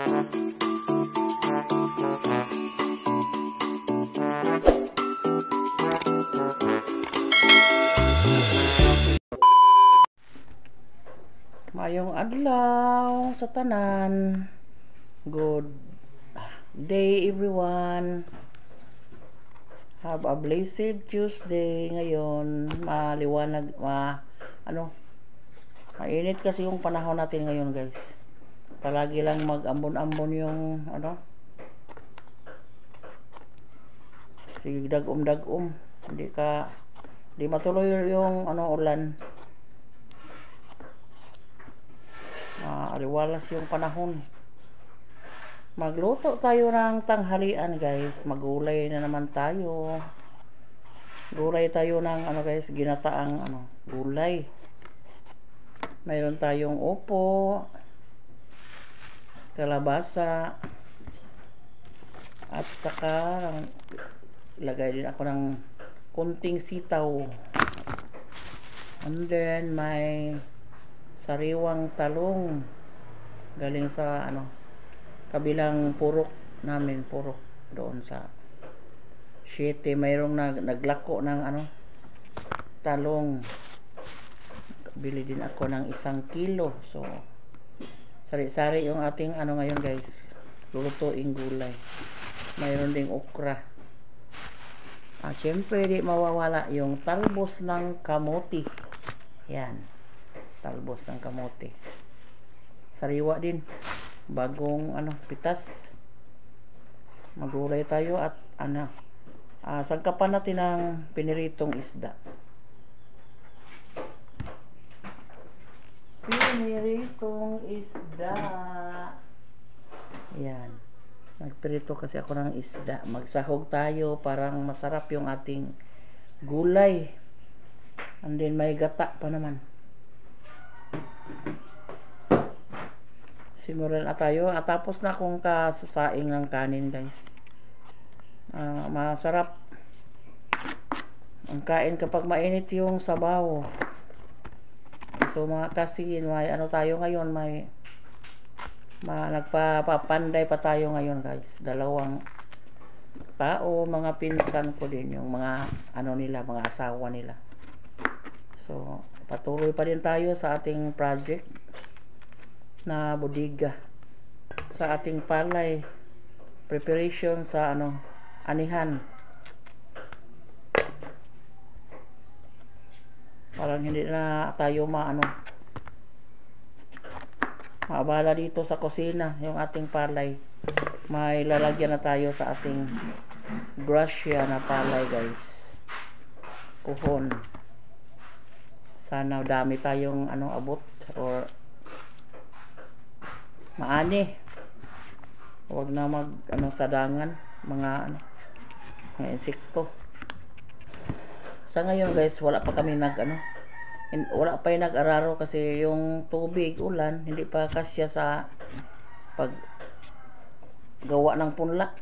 Mayong adlaw sa tanan. Good day everyone. Have a blessed Tuesday ngayon. Maliwanag, mainit kasi yung panahon natin ngayon, guys. Palagi lang mag-ambon-ambon yung sigdagom-dagom. Hindi matuloy yung ulan. Aliwalas yung panahon. Magluto tayo ng tanghalian, guys. Magulay na naman tayo. Gulay tayo ng guys, ginataang gulay. Mayroon tayong upo, kalabasa, at saka lagay din ako ng kunting sitaw. And then may sariwang talong galing sa kabilang purok namin, purok doon sa Siete. Mayroong naglako ng talong. Bili din ako ng 1 kilo. So sari-sari yung ating ngayon, guys, lulutuing gulay. Mayroon ding okra. Syempre di mawawala yung talbos ng kamote. Yan, talbos ng kamote. Sariwa din, bagong pitas. Magulay tayo at sangkapan natin ng piniritong isda. Piniritong isda. Yan, nagprito kasi ako ng isda. Magsahog tayo, parang masarap yung ating gulay. And then may gata pa naman. Simulan na tayo. Tapos na akong kasasaing ng kanin, guys. Masarap ang kain kapag mainit yung sabaw. So kasi may tayo ngayon, may nagpapanday pa tayo ngayon, guys. 2 tao, mga pinsan ko din, yung mga nila, mga asawa nila. So patuloy pa din tayo sa ating project na bodega, sa ating palay, preparation sa anihan. Parang hindi na tayo maabala dito sa kusina, yung ating palay. May lalagyan na tayo sa ating grasya na palay, guys. Kuhon. Sana dami tayong abot or maani. Huwag na sadangan mga insekto. Sa ngayon, guys, wala pa kami wala pa yung nag-araro kasi yung tubig, ulan, hindi pa kasya sa paggawa ng punla.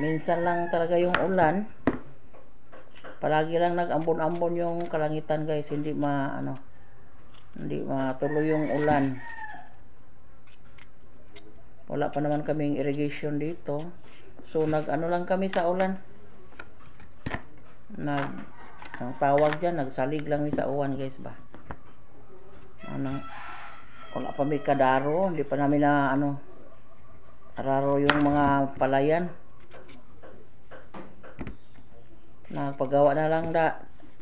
Minsan lang talaga yung ulan. Palagi lang nag-ambon-ambon yung kalangitan, guys. Hindi matuloy yung ulan. Wala pa naman kaming irrigation dito. So lang kami sa ulan. Ang tawag dyan, nagsalig lang sa uwan, guys, ba. Wala pa may kadaro. Hindi pa namin araro yung mga palayan. Nagpagawa na lang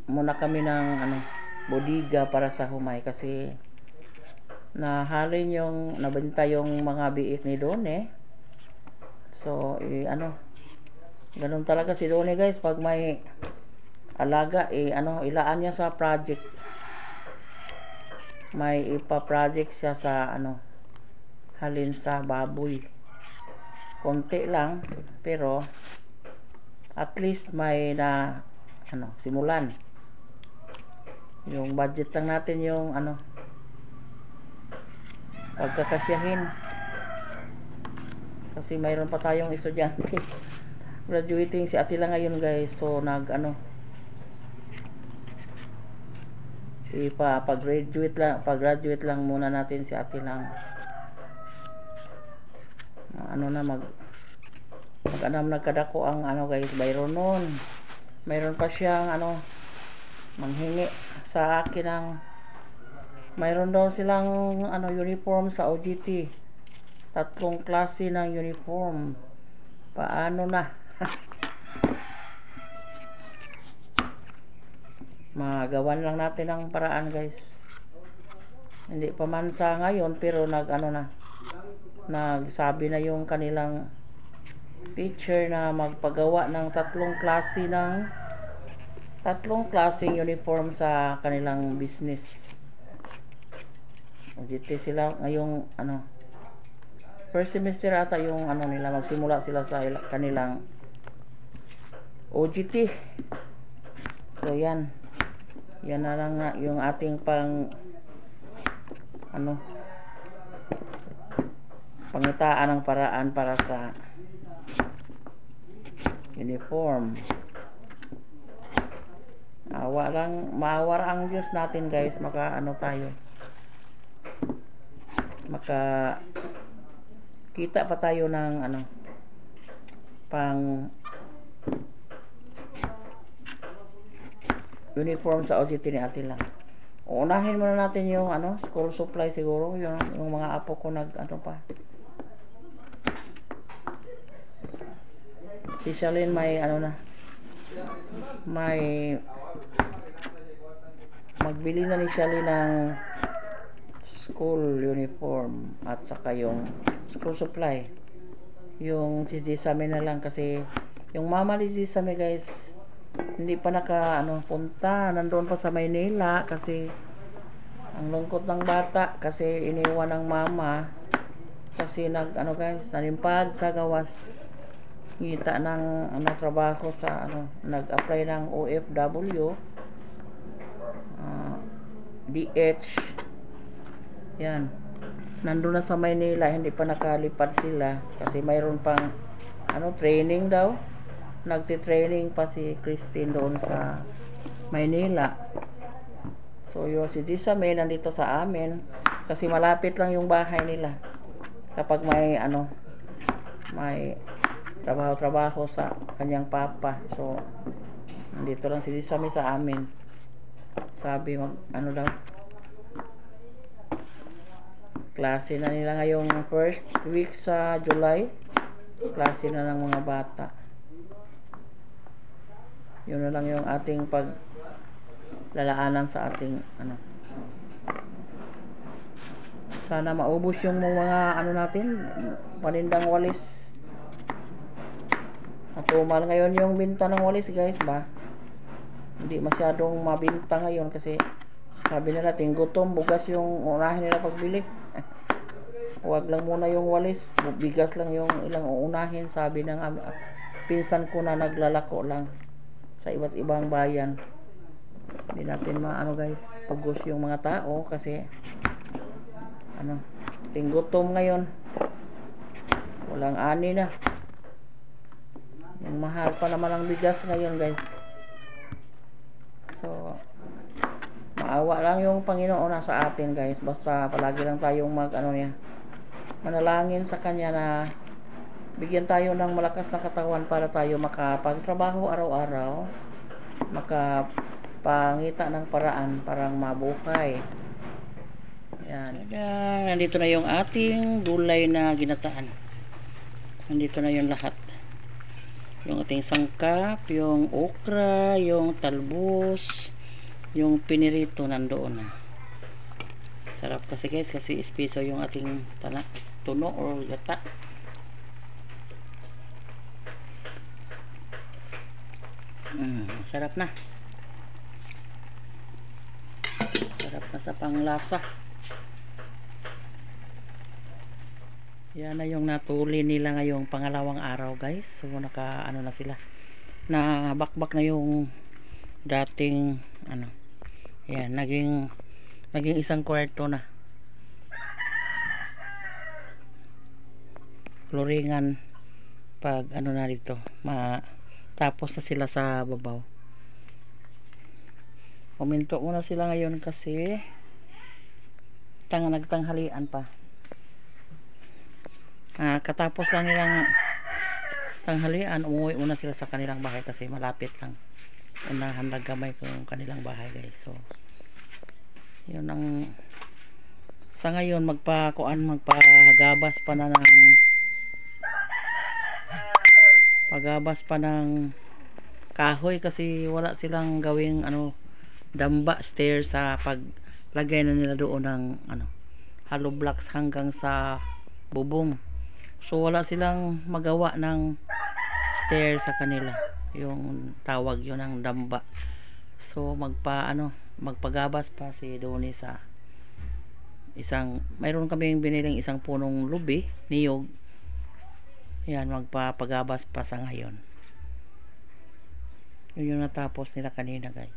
muna kami ng bodega para sa humay, kasi nahalin yung nabenta yung mga biik ni Done. So ganun talaga si Done, guys, pag may alaga ilaan niya sa project. May ipa-project siya sa halin sa baboy. Konti lang, pero at least may simulan. Yung budget lang natin yung pagkakasyahin. Kasi mayroon pa tayong estudyante. Graduating si Atila ngayon, guys. So pag-graduate lang muna natin si Atila. ano na mag-anam nagkadako ang ano guys, bayron nun. Mayroon pa siyang ano, manghingi sa akin ng, mayroon daw silang ano uniform sa OJT. 3 klase ng uniform. Paano na? Magawan lang natin ang paraan guys. Hindi pa man sa ngayon pero nagsabi na yung kanilang teacher na magpagawa ng 3 klase ng 3 klaseng uniform sa kanilang business. OJT sila ngayong ano, first semester ata yung ano nila, magsimula sila sa kanilang OJT. So yan na lang nga yung ating pangitaan ng paraan para sa uniform. Maawa ang Diyos natin guys, kita pa tayo ng pang uniform sa OJT ni Ate lang. Unahin muna natin yung school supply siguro, yung mga apo ko si Shalyn may magbili na ni Shalyn ng school uniform at saka yung school supply. Yung si Jisame na lang kasi yung mama ni Jisame guys hindi pa punta, nandoon pa sa Maynila kasi ang lungkot ng bata kasi iniwan ng mama kasi nalimpad sa gawas, ngita ng trabaho sa nag-apply ng OFW, DH yan, nandun na sa Maynila, hindi pa nakalipad sila kasi mayroon pang training daw. Nagti-training pa si Christine doon sa Maynila. So si Jisame nandito sa amin kasi malapit lang yung bahay nila. Kapag may may trabaho sa kanyang papa. So nandito lang si Jisame sa amin. Sabi daw, klase na nila ngayong first week sa July. Klase na ng mga bata. Yun na lang yung ating paglalaanan sa ating sana maubos yung mga natin, panindang walis. Natumal ngayon yung binta ng walis guys ba, hindi masyadong mabinta ngayon kasi sabi nila gutom, bugas yung unahin nila pagbili. Huwag lang muna yung walis, bigas lang yung ilang uunahin, sabi ng pinsan ko na naglalako lang sa iba't ibang bayan. Hindi natin guys, pugos yung mga tao kasi gutom ngayon, walang ani na, yung mahal pa naman ang bigas ngayon guys. So maawa lang yung Panginoon sa atin guys, basta palagi lang tayong manalangin sa Kanya na bigyan tayo ng malakas na katawan para tayo makapagtrabaho araw-araw, makapangita ng paraan parang mabuhay. Yan. Nandito na yung ating gulay na ginataan. Nandito na yung lahat. Yung ating sangkap, yung okra, yung talbos, yung pinirito nandoon na. Sarap kasi guys, kasi espeso yung ating tuno or gata. Sarap na. Sarap na sa panglasa. Yan na yung natuli nila ngayong pangalawang araw guys. So naka na sila. Nabakbak na yung dating yan, naging 1 kwarto na. Floringan pag na dito. Tapos na sila sa babaw. Uminto muna sila ngayon kasi nagtanghalian pa. Katapos lang nilang tanghalian, umuwi muna sila sa kanilang bahay kasi malapit lang. Unahan lang gamay ko yung kanilang bahay guys. So, yun ang sa ngayon magpagabas pa na ng kahoy kasi wala silang gawing damba stairs sa paglagay na nila doon ng hollow blocks hanggang sa bubong. So wala silang magawa ng stairs sa kanila, yung tawag yun ng damba. So magpagabas pa si Donnie sa mayroon kaming biniling isang punong lubi, niyog. Yan, magpapagabas pa sa ngayon. Yun yung natapos nila kanina guys.